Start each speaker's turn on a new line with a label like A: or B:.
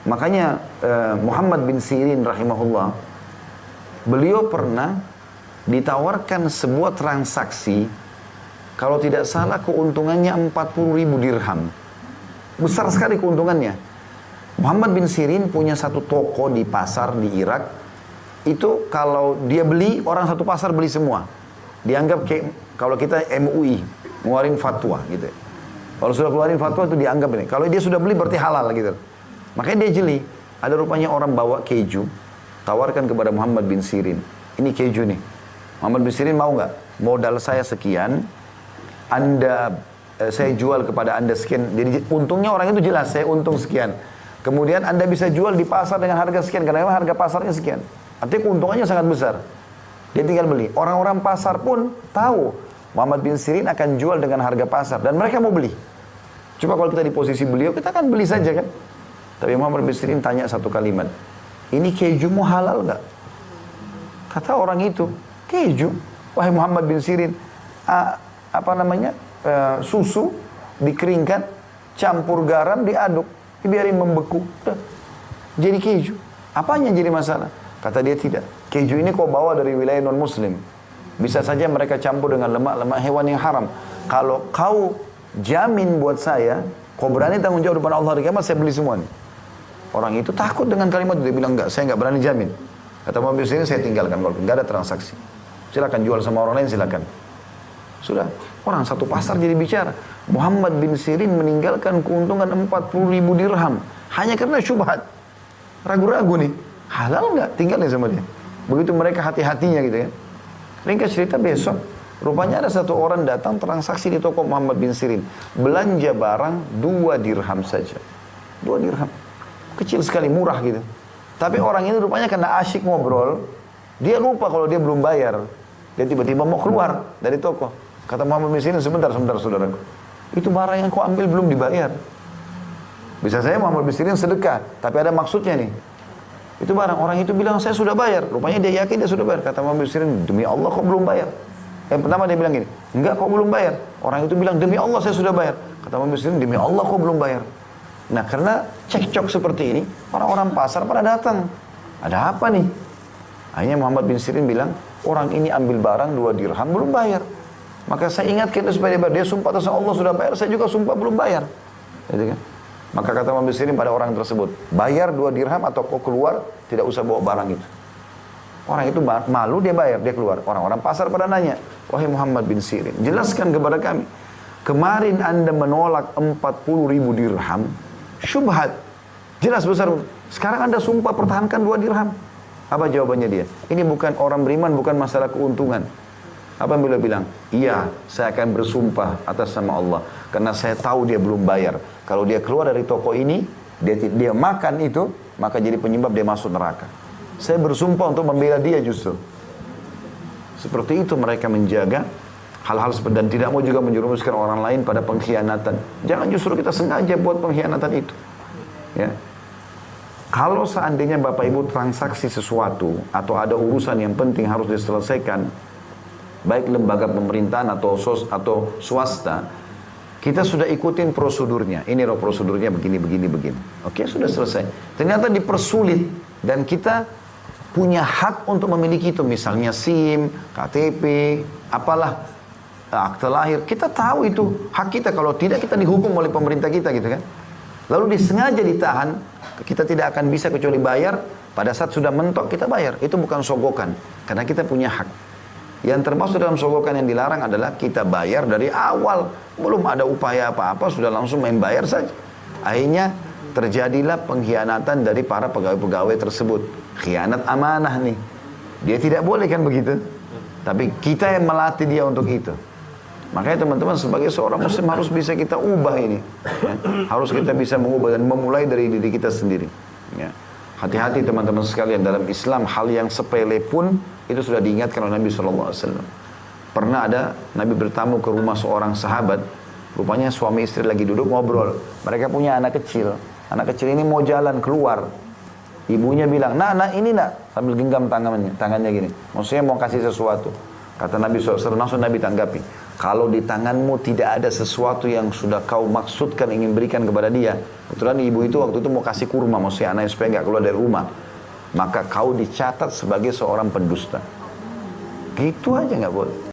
A: Makanya Muhammad bin Sirin rahimahullah, beliau pernah ditawarkan sebuah transaksi, kalau tidak salah keuntungannya 40.000 dirham. Besar sekali keuntungannya. Muhammad bin Sirin punya satu toko di pasar di Irak. Itu kalau dia beli, orang satu pasar beli semua. Dianggap kayak kalau kita MUI ngeluarin fatwa gitu. Kalau sudah keluarin fatwa itu dianggap ini. Kalau dia sudah beli berarti halal gitu. Makanya dia jeli. Ada rupanya orang bawa keju, tawarkan kepada Muhammad bin Sirin. Ini keju nih. Muhammad bin Sirin mau nggak? Modal saya sekian, saya jual kepada Anda sekian. Jadi untungnya orang itu jelas, saya untung sekian. Kemudian Anda bisa jual di pasar dengan harga sekian, karena memang harga pasarnya sekian. Artinya keuntungannya sangat besar. Dia tinggal beli. Orang-orang pasar pun tahu Muhammad bin Sirin akan jual dengan harga pasar. Dan mereka mau beli. Coba kalau kita di posisi beliau, kita akan beli saja kan. Tapi Muhammad bin Sirin tanya satu kalimat. Ini kejumu halal nggak? Kata orang itu, keju. Wahai Muhammad bin Sirin, susu dikeringkan, campur garam, diaduk, dibiarin membeku. Jadi keju. Apanya jadi masalah? Kata dia tidak. Keju ini kau bawa dari wilayah non-muslim. Bisa saja mereka campur dengan lemak-lemak hewan yang haram. Kalau kau jamin buat saya, kau berani tanggung jawab depan Allah hari kiamat, saya beli semua nih. Orang itu takut dengan kalimat itu. Dia bilang, enggak, saya enggak berani jamin. Kata Muhammad bin Sirin, saya tinggalkan. Kalau enggak ada transaksi. Silakan jual sama orang lain, silakan. Sudah. Orang satu pasar jadi bicara. Muhammad bin Sirin meninggalkan keuntungan 40.000 dirham. Hanya karena syubhat. Ragu-ragu nih. Halal enggak? Tinggalin sama dia. Begitu mereka hati-hatinya gitu ya. Ringkas cerita besok. Rupanya ada satu orang datang transaksi di toko Muhammad bin Sirin. Belanja barang 2 dirham saja. 2 dirham. Kecil sekali, murah gitu. Tapi orang ini rupanya karena asyik ngobrol, dia lupa kalau dia belum bayar. Dia tiba-tiba mau keluar dari toko. Kata Muhammad bin Sirin, sebentar saudaraku. Itu barang yang kau ambil belum dibayar. Bisa saya Muhammad bin Sirin sedekah, tapi ada maksudnya nih. Itu barang, orang itu bilang saya sudah bayar. Rupanya dia yakin dia sudah bayar. Kata Muhammad bin Sirin, demi Allah kau belum bayar. Yang pertama dia bilang gini, enggak kau belum bayar. Orang itu bilang, demi Allah saya sudah bayar. Kata Muhammad bin Sirin, demi Allah kau belum bayar. Nah karena cekcok seperti ini, orang-orang pasar pada datang. Ada apa nih? Akhirnya Muhammad bin Sirin bilang, orang ini ambil barang 2 dirham belum bayar. Maka saya ingatkan itu supaya dia bayar. Dia sumpah atas Allah sudah bayar, saya juga sumpah belum bayar. Gitu kan? Maka kata Muhammad bin Sirin pada orang tersebut, bayar 2 dirham atau kau keluar, tidak usah bawa barang itu. Orang itu malu, dia bayar, dia keluar. Orang-orang pasar pada nanya, wahai Muhammad bin Sirin, jelaskan kepada kami. Kemarin Anda menolak 40.000 dirham, syubhat. Jelas besar. Sekarang Anda sumpah pertahankan 2 dirham. Apa jawabannya dia? Ini bukan orang beriman, bukan masalah keuntungan. Apa yang beliau bilang? Iya, saya akan bersumpah atas nama Allah. Karena saya tahu dia belum bayar. Kalau dia keluar dari toko ini, dia makan itu, maka jadi penyebab dia masuk neraka. Saya bersumpah untuk membela dia justru. Seperti itu mereka menjaga hal-hal seperti, dan tidak mau juga menjerumuskan orang lain pada pengkhianatan. Jangan justru kita sengaja buat pengkhianatan itu. Ya. Kalau seandainya Bapak Ibu transaksi sesuatu atau ada urusan yang penting harus diselesaikan, baik lembaga pemerintahan atau swasta, kita sudah ikutin prosedurnya. Ini loh prosedurnya begini. Oke, sudah selesai. Ternyata dipersulit dan kita punya hak untuk memiliki itu, misalnya SIM, KTP, apalah, akte lahir. Kita tahu itu hak kita. Kalau tidak, kita dihukum oleh pemerintah kita gitu kan. Lalu disengaja ditahan, kita tidak akan bisa kecuali bayar. Pada saat sudah mentok kita bayar. Itu bukan sogokan, karena kita punya hak. Yang termasuk dalam sogokan yang dilarang adalah kita bayar dari awal, belum ada upaya apa-apa, sudah langsung main bayar saja. Akhirnya terjadilah pengkhianatan dari para pegawai-pegawai tersebut. Khianat amanah nih. Dia tidak boleh kan begitu. Tapi kita yang melatih dia untuk itu. Makanya teman-teman sebagai seorang muslim harus bisa kita ubah ini. Ya. Harus kita bisa mengubah dan memulai dari diri kita sendiri. Ya. Hati-hati teman-teman sekalian, dalam Islam hal yang sepele pun itu sudah diingatkan oleh Nabi SAW. Pernah ada Nabi bertamu ke rumah seorang sahabat. Rupanya suami istri lagi duduk ngobrol. Mereka punya anak kecil. Anak kecil ini mau jalan keluar. Ibunya bilang, nak ini nak. Sambil genggam tangannya gini. Maksudnya mau kasih sesuatu. Kata Nabi SAW, langsung Nabi tanggapi. Kalau di tanganmu tidak ada sesuatu yang sudah kau maksudkan ingin berikan kepada dia. Kebetulan ibu itu waktu itu mau kasih kurma, maksudnya anaknya supaya nggak keluar dari rumah. Maka kau dicatat sebagai seorang pendusta. Gitu aja nggak boleh.